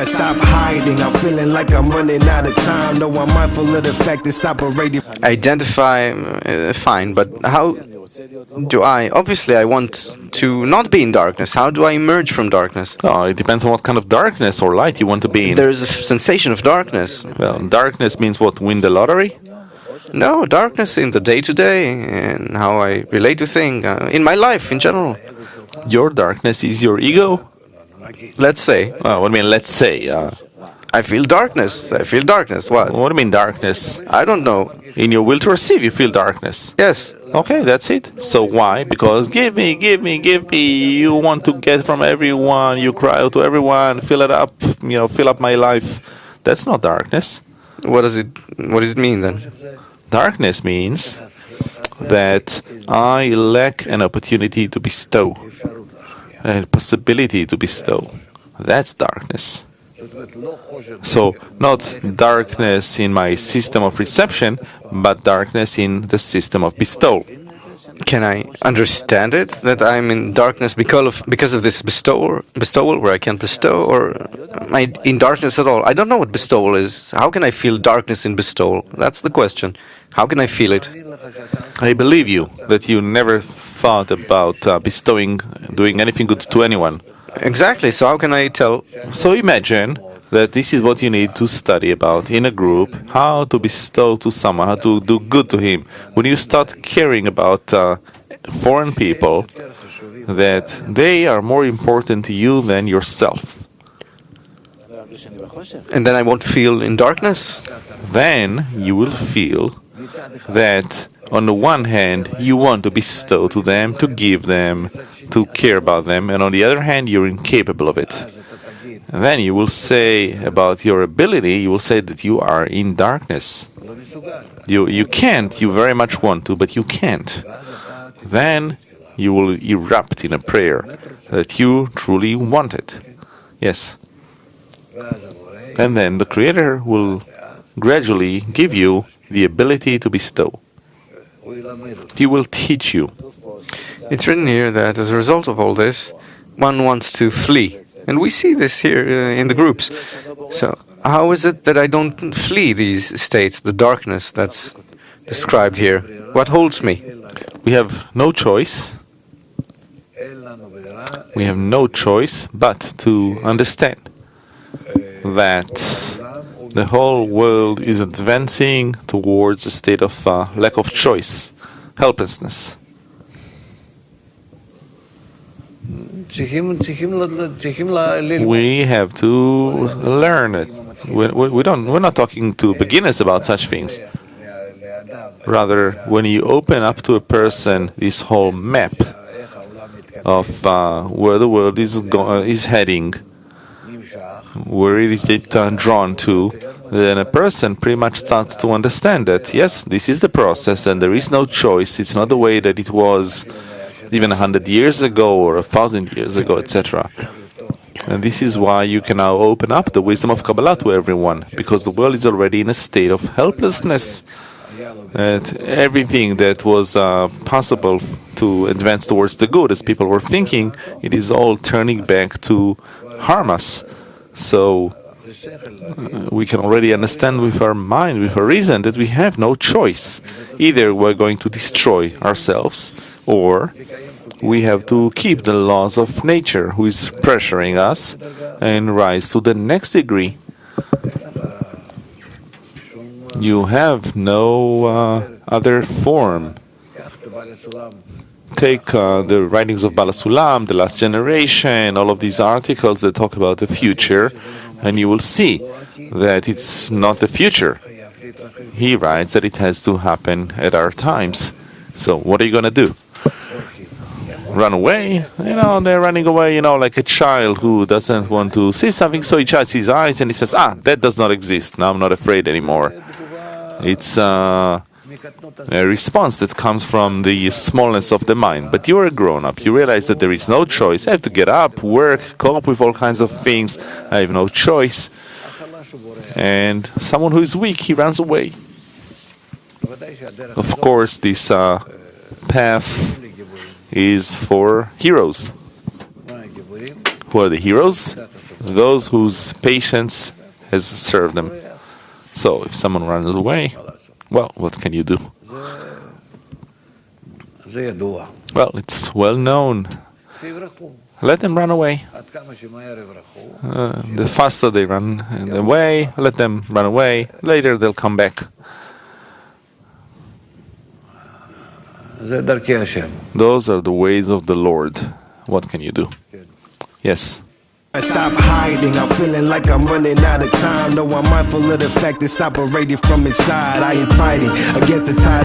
and stop hiding. I'm feeling like I'm running out of time. No, I'm mindful of the fact it's operating. Identify, fine, but how do I? Obviously, I want to not be in darkness. How do I emerge from darkness? Oh, it depends on what kind of darkness or light you want to be in. There is a sensation of darkness. Well, darkness means what? Win the lottery? No, darkness in the day-to-day and how I relate to things, in my life in general. Your darkness is your ego? Let's say. What do you mean, let's say? I feel darkness. I feel darkness. What? What do you mean, darkness? I don't know. In your will to receive, you feel darkness. Yes. Okay, that's it. So why? Because give me, give me, give me. You want to get from everyone. You cry out to everyone. Fill it up. Fill up my life. That's not darkness. What does it mean then? Darkness means that I lack an opportunity to bestow, a possibility to bestow. That's darkness. So, not darkness in my system of reception, but darkness in the system of bestowal. Can I understand it, that I'm in darkness because of this bestowal where I can't bestow, or am I in darkness at all? I don't know what bestowal is. How can I feel darkness in bestowal? That's the question. How can I feel it? I believe you that you never thought about bestowing, doing anything good to anyone. Exactly, so how can I tell? So imagine that this is what you need to study about in a group, how to bestow to someone, how to do good to him. When you start caring about foreign people, that they are more important to you than yourself. And then I won't feel in darkness? Then you will feel that on the one hand, you want to bestow to them, to give them, to care about them, and on the other hand, you're incapable of it. And then you will say about your ability, you will say that you are in darkness. You can't, you very much want to, but you can't. Then you will erupt in a prayer that you truly want it. Yes. And then the Creator will gradually give you the ability to bestow. He will teach you. It's written here that as a result of all this, one wants to flee. And we see this here in the groups. So how is it that I don't flee these states, the darkness that's described here? What holds me? We have no choice. We have no choice but to understand that the whole world is advancing towards a state of lack of choice, helplessness. We have to learn it. We're not talking to beginners about such things. Rather, when you open up to a person this whole map of where the world is heading, where is it drawn to, then a person pretty much starts to understand that, yes, this is the process and there is no choice. It's not the way that it was even 100 years ago or 1,000 years ago, etc. And this is why you can now open up the wisdom of Kabbalah to everyone, because the world is already in a state of helplessness. And everything that was possible to advance towards the good, as people were thinking, it is all turning back to harm us. So we can already understand with our mind, with our reason, that we have no choice. Either we're going to destroy ourselves, or we have to keep the laws of nature, who is pressuring us, and rise to the next degree. You have no other form. Take the writings of Bala Sulam, the last generation, all of these articles that talk about the future, and you will see that it's not the future. He writes that it has to happen at our times. So what are you going to do? Run away? They're running away, like a child who doesn't want to see something, so he shuts his eyes and he says, that does not exist. Now I'm not afraid anymore. It's a response that comes from the smallness of the mind. But you're a grown-up. You realize that there is no choice. I have to get up, work, cope with all kinds of things. I have no choice. And someone who is weak, he runs away. Of course, this path is for heroes. Who are the heroes? those whose patience has served them. So if someone runs away, well, what can you do? Well, it's well known. Let them run away. The faster they run away, let them run away. Later they'll come back. Those are the ways of the Lord. What can you do? Yes. I stop hiding, I'm feeling like I'm running out of time. No, I'm mindful of the fact it's operating from inside. I ain't fighting against the tide.